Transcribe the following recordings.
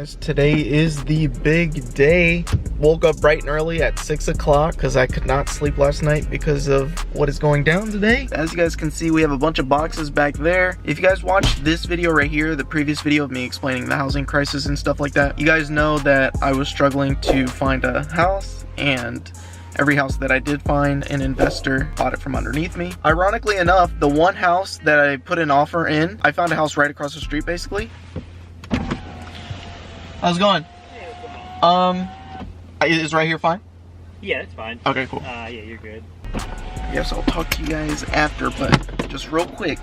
guys, today is the big day. Woke up bright and early at 6 o'clock because I could not sleep last night because of what is going down today. As you guys can see, we have a bunch of boxes back there. If you guys watched this video right here, the previous video of me explaining the housing crisis and stuff like that, you guys know that I was struggling to find a house, and every house that I did find, an investor bought it from underneath me. Ironically enough, the one house that I put an offer in, I found a house right across the street basically. How's it going? Is right here fine? Yeah, it's fine. Okay, cool. Yeah, you're good. Yes, I'll talk to you guys after, but just real quick,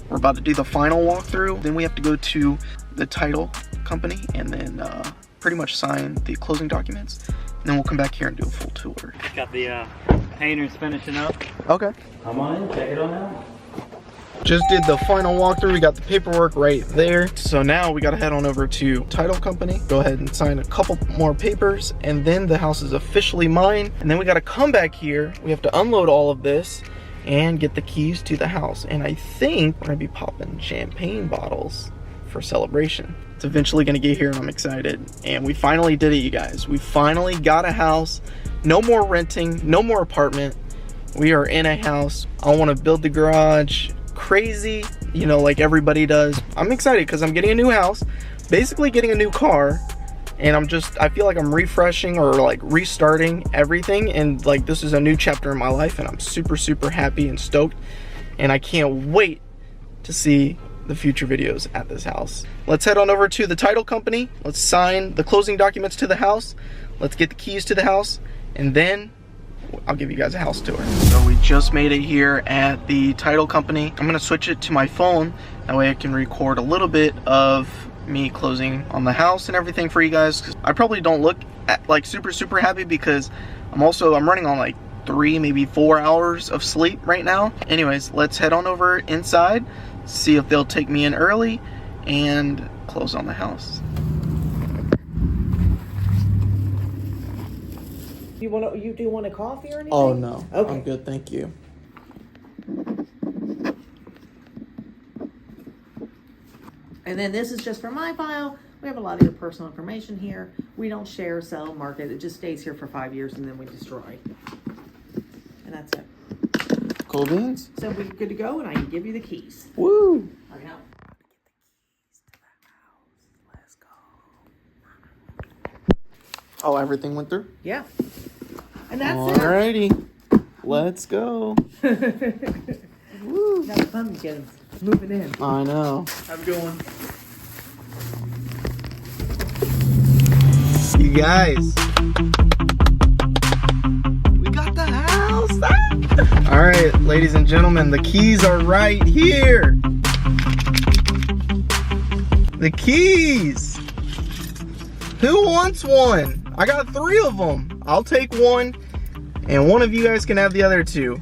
we're about to do the final walkthrough. Then we have to go to the title company and then pretty much sign the closing documents. And then we'll come back here and do a full tour. Got the painters finishing up. Okay. Come on in, check it on out. Just did the final walkthrough. We got the paperwork right there. So now we gotta head on over to title company, go ahead and sign a couple more papers, and then the house is officially mine. And then we gotta come back here. We have to unload all of this and get the keys to the house. And I think we're gonna be popping champagne bottles for celebration. It's eventually gonna get here and I'm excited. And we finally did it, you guys. We finally got a house. No more renting, no more apartment. We are in a house. I wanna build the garage crazy, you know, like everybody does. I'm excited because I'm getting a new house, basically getting a new car, and I feel like I'm refreshing or like restarting everything, and like this is a new chapter in my life, and I'm super happy and stoked, and I can't wait to see the future videos at this house. Let's head on over to the title company. Let's sign the closing documents to the house. Let's get the keys to the house, and then I'll give you guys a house tour. So we just made it here at the title company. I'm gonna switch it to my phone. That way I can record a little bit of me closing on the house and everything for you guys. 'Cause I probably don't look like super happy because I'm running on like 3, maybe 4 hours of sleep right now. Anyways, let's head on over inside, see if they'll take me in early, and close on the house. You do want a coffee or anything? Oh no, okay. I'm good, thank you. And then this is just for my file. We have a lot of your personal information here. We don't share, sell, market. It just stays here for 5 years and then we destroy. And that's it. Cool beans. So we're good to go, and I can give you the keys. Woo! Hurry up. Let's go. Oh, everything went through? Yeah. And that's Alrighty. Let's go. it. Woo. Have fun getting moving in. I know. Have a good one. You guys, we got the house. All right, ladies and gentlemen, the keys are right here. The keys. Who wants one? I got 3 of them. I'll take one, and one of you guys can have the other 2.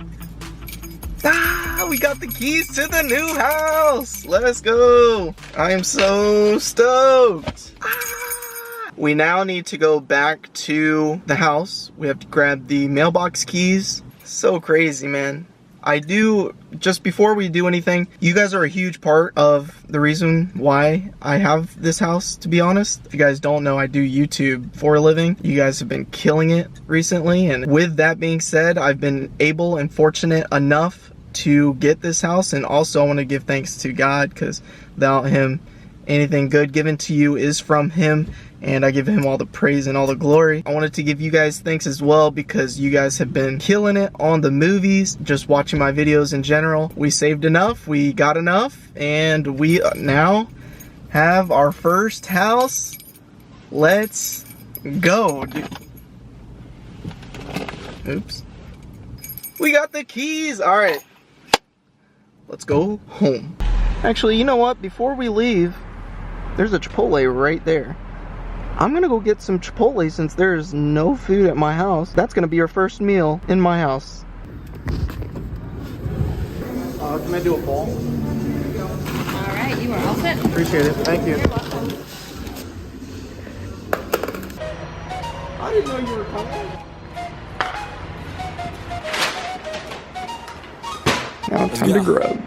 We got the keys to the new house. Let's go. I am so stoked. We now need to go back to the house. We have to grab the mailbox keys. So crazy, man. Just before we do anything, you guys are a huge part of the reason why I have this house, to be honest. If you guys don't know, I do YouTube for a living. You guys have been killing it recently, and with that being said, I've been able and fortunate enough to get this house. And also I want to give thanks to God, because without him, anything good given to you is from him, and I give him all the praise and all the glory. I wanted to give you guys thanks as well, because you guys have been killing it on the movies, just watching my videos in general. We saved enough, we got enough, and we now have our first house. Let's go, dude. Oops. We got the keys. All right, let's go home. Actually, you know what? Before we leave, there's a Chipotle right there. I'm gonna go get some Chipotle since there's no food at my house. That's gonna be our first meal in my house. Can I do a bowl? All right, you are all set. Appreciate it, thank you. You're welcome. I didn't know you were coming. Now time to grub.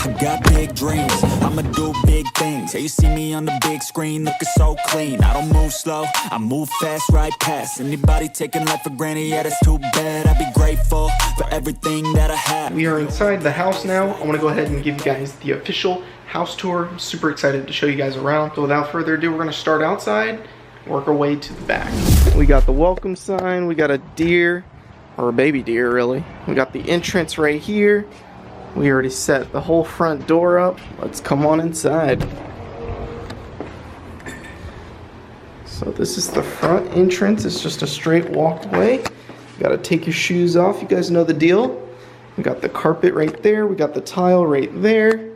I got big dreams, I'ma do big things. Yeah, you see me on the big screen looking so clean. I don't move slow, I move fast, right past anybody taking life for granted. Yeah, that's too bad. I'd be grateful for everything that I have. We are inside the house now. I want to go ahead and give you guys the official house tour. I'm super excited to show you guys around. So without further ado, we're going to start outside, work our way to the back. We got the welcome sign, we got a deer, or a baby deer really. We got the entrance right here. We already set the whole front door up. Let's come on inside. So this is the front entrance. It's just a straight walkway. You gotta take your shoes off. You guys know the deal. We got the carpet right there. We got the tile right there.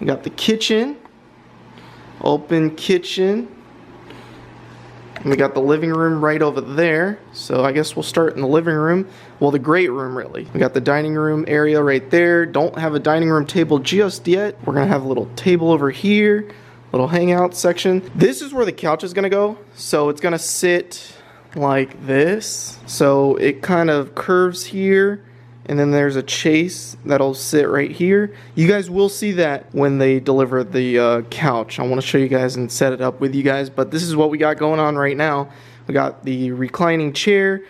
We got the kitchen. Open kitchen. And we got the living room right over there. So I guess we'll start in the living room. Well, the great room, really. We got the dining room area right there. Don't have a dining room table just yet. We're gonna have a little table over here, little hangout section. This is where the couch is gonna go. So it's gonna sit like this. So it kind of curves here. And then there's a chase that'll sit right here. You guys will see that when they deliver the couch. I want to show you guys and set it up with you guys. But this is what we got going on right now. We got the reclining chair,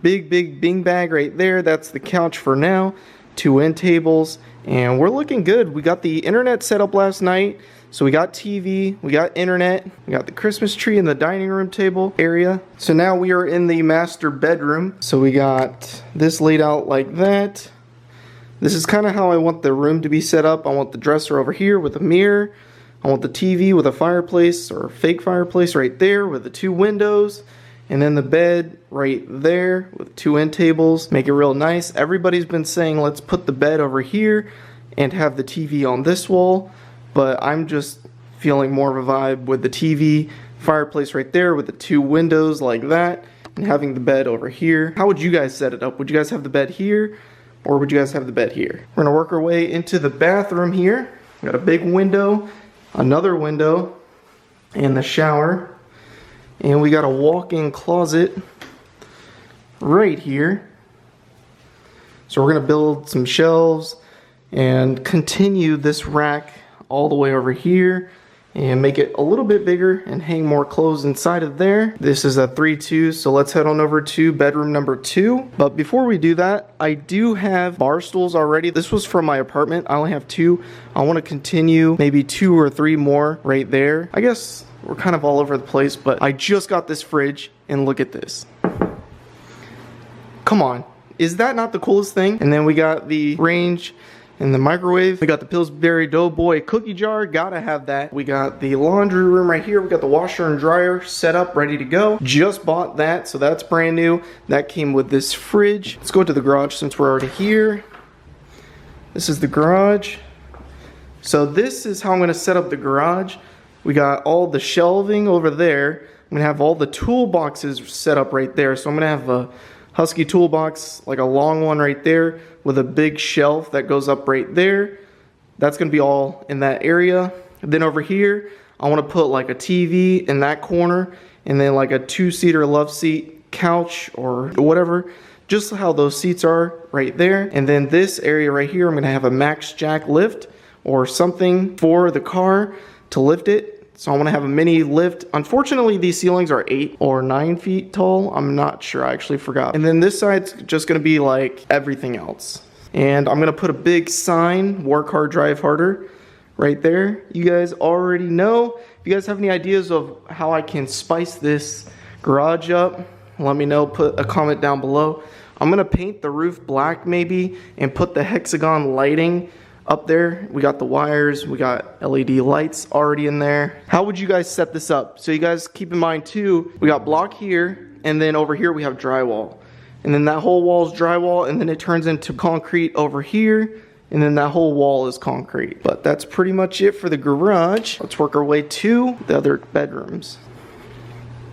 big bing bag right there. That's the couch for now. 2 end tables. And we're looking good. We got the internet set up last night. So we got TV, we got internet, we got the Christmas tree in the dining room table area. So now we are in the master bedroom. So we got this laid out like that. This is kind of how I want the room to be set up. I want the dresser over here with a mirror. I want the TV with a fireplace or fake fireplace right there with the 2 windows. And then the bed right there with 2 end tables. Make it real nice. Everybody's been saying let's put the bed over here and have the TV on this wall. But I'm just feeling more of a vibe with the TV, fireplace right there with the 2 windows like that, and having the bed over here. How would you guys set it up? Would you guys have the bed here, or would you guys have the bed here? We're gonna work our way into the bathroom here. We got a big window, another window, and the shower. And we got a walk-in closet right here. So we're gonna build some shelves and continue this rack all the way over here and make it a little bit bigger and hang more clothes inside of there. This is a 3-2, so let's head on over to bedroom number 2. But before we do that, I do have bar stools already. This was from my apartment. I only have 2. I want to continue maybe 2 or 3 more right there. I guess we're kind of all over the place, but I just got this fridge and look at this. Come on, is that not the coolest thing? And then we got the range in the microwave. We got the Pillsbury Doughboy cookie jar, gotta have that. We got the laundry room right here. We got the washer and dryer set up, ready to go. Just bought that, so that's brand new. That came with this fridge. Let's go to the garage since we're already here. This is the garage. So this is how I'm gonna set up the garage. We got all the shelving over there. I'm gonna have all the toolboxes set up right there. So I'm gonna have a Husky toolbox, like a long one right there with a big shelf that goes up right there. That's gonna be all in that area. And then over here, I wanna put like a TV in that corner and then like a 2-seater love seat couch or whatever. Just how those seats are right there. And then this area right here, I'm gonna have a max jack lift or something for the car to lift it. So I want to have a mini lift. Unfortunately, these ceilings are 8 or 9 feet tall. I'm not sure, I actually forgot. And then this side's just gonna be like everything else. And I'm gonna put a big sign, work hard, drive harder, right there. You guys already know. If you guys have any ideas of how I can spice this garage up, let me know, put a comment down below. I'm gonna paint the roof black maybe and put the hexagon lighting up there. We got the wires, we got LED lights already in there. How would you guys set this up? So you guys keep in mind too, we got block here, and then over here we have drywall. And then that whole wall is drywall, and then it turns into concrete over here, and then that whole wall is concrete. But that's pretty much it for the garage. Let's work our way to the other bedrooms.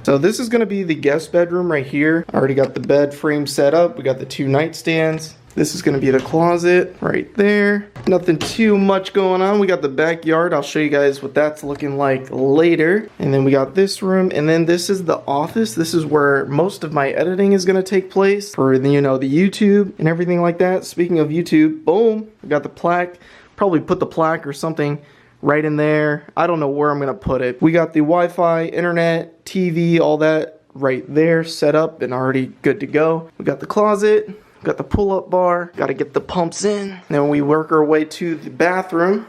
So this is gonna be the guest bedroom right here. I already got the bed frame set up. We got the 2 nightstands. This is gonna be the closet right there. Nothing too much going on. We got the backyard. I'll show you guys what that's looking like later. And then we got this room, and then this is the office. This is where most of my editing is gonna take place for the, you know, the YouTube and everything like that. Speaking of YouTube, boom, we got the plaque probably put the plaque or something right in there. I don't know where I'm gonna put it. We got the Wi-Fi, internet, TV, all that right there set up and already good to go. We got the closet, got the pull-up bar, got to get the pumps in. Then we work our way to the bathroom.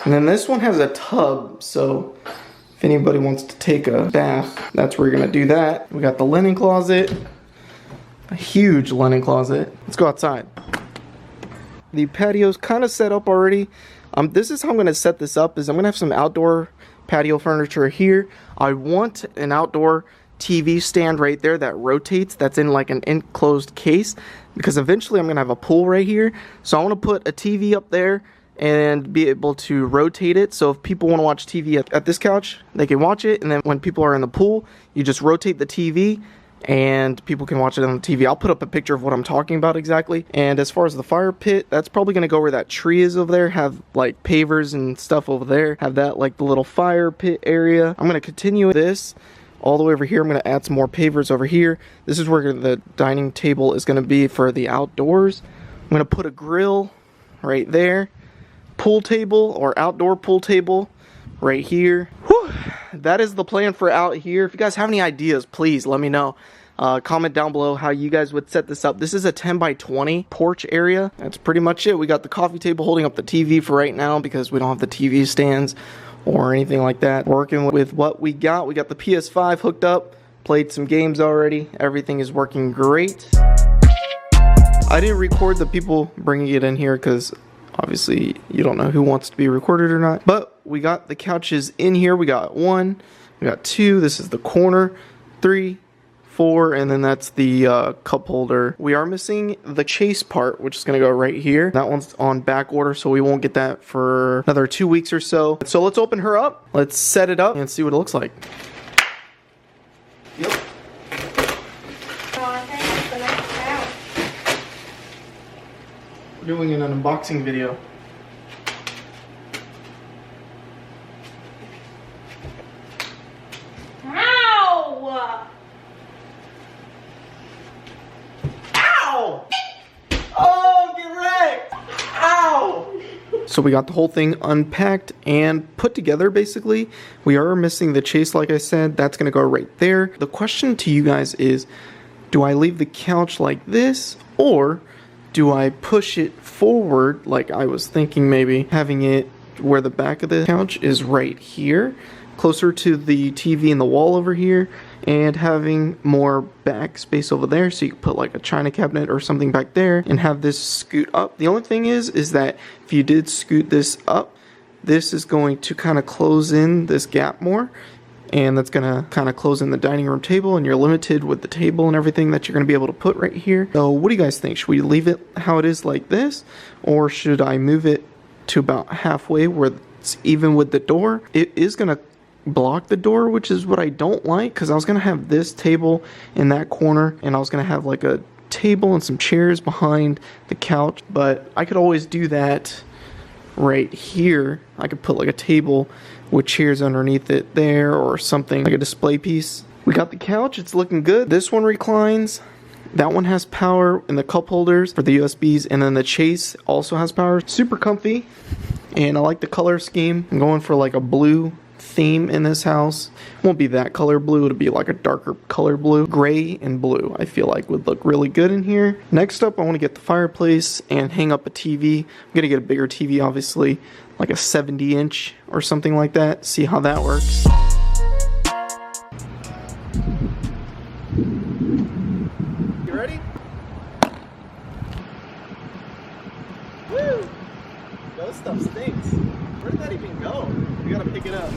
And then this one has a tub, so if anybody wants to take a bath, that's where you're gonna do that. We got the linen closet, a huge linen closet. Let's go outside. The patio's kind of set up already. This is how I'm gonna set this up, is I'm gonna have some outdoor patio furniture here. I want an outdoor TV stand right there that rotates, that's in like an enclosed case, because eventually I'm gonna have a pool right here. So I want to put a TV up there and be able to rotate it, so if people want to watch TV at this couch, they can watch it, and then when people are in the pool, you just rotate the TV and people can watch it on the TV. I'll put up a picture of what I'm talking about exactly. And as far as the fire pit, that's probably going to go where that tree is over there, have like pavers and stuff over there, have that like the little fire pit area. I'm going to continue this all the way over here. I'm going to add some more pavers over here. This is where the dining table is going to be for the outdoors. I'm going to put a grill right there, pool table or outdoor pool table right here. Whew. That is the plan for out here. If you guys have any ideas, please let me know. Comment down below how you guys would set this up. This is a 10 by 20 porch area. That's pretty much it. We got the coffee table holding up the TV for right now because we don't have the TV stands or anything like that. Working with what we got. We got the PS5 hooked up, played some games already. Everything is working great. I didn't record the people bringing it in here because obviously you don't know who wants to be recorded or not. But we got the couches in here. We got 1, we got 2, this is the corner, 3, 4, and then that's the cup holder. We are missing the chase part, which is gonna go right here. That one's on back order, so we won't get that for another 2 weeks or so. So let's open her up, let's set it up and see what it looks like. Yep. We're doing an unboxing video. So we got the whole thing unpacked and put together basically. We are missing the chase, like I said. That's gonna go right there. The question to you guys is, do I leave the couch like this, or do I push it forward like I was thinking, maybe having it where the back of the couch is right here, closer to the TV and the wall over here, and having more back space over there, so you can put like a china cabinet or something back there and have this scoot up. The only thing is that if you did scoot this up, this is going to kind of close in this gap more, and that's gonna kind of close in the dining room table, and you're limited with the table and everything that you're gonna be able to put right here. So what do you guys think? Should we leave it how it is like this, or should I move it to about halfway where it's even with the door? It is gonna block the door, which is what I don't like, because I was gonna have this table in that corner and I was gonna have like a table and some chairs behind the couch, but I could always do that right here. I could put like a table with chairs underneath it there, or something like a display piece. We got the couch, it's looking good. This one reclines. That one has power in the cup holders for the USBs, and then the chase also has power. Super comfy, and I like the color scheme. I'm going for like a blue theme in this house. It won't be that color blue, it'll be like a darker color blue. Gray and blue I feel like would look really good in here. Next up, I want to get the fireplace and hang up a TV. I'm gonna get a bigger TV, obviously, like a 70-inch or something like that. See how that works. You ready? Woo! Those stuff stinks. Where did that even go? We gotta pick it up.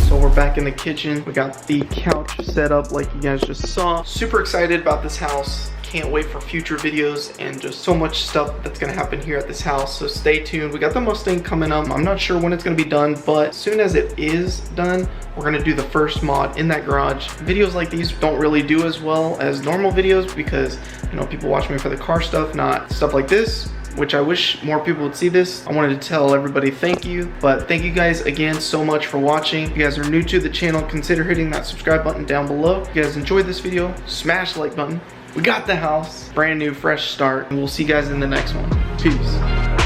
So we're back in the kitchen. We got the couch set up like you guys just saw. Super excited about this house. Can't wait for future videos and just so much stuff that's gonna happen here at this house. So stay tuned. We got the Mustang coming up. I'm not sure when it's gonna be done, but as soon as it is done, we're gonna do the first mod in that garage. Videos like these don't really do as well as normal videos because, you know, people watch me for the car stuff, not stuff like this, which I wish more people would see this. I wanted to tell everybody thank you, but thank you guys again so much for watching. If you guys are new to the channel, consider hitting that subscribe button down below. If you guys enjoyed this video, smash the like button. We got the house, brand new, fresh start, and we'll see you guys in the next one. Peace.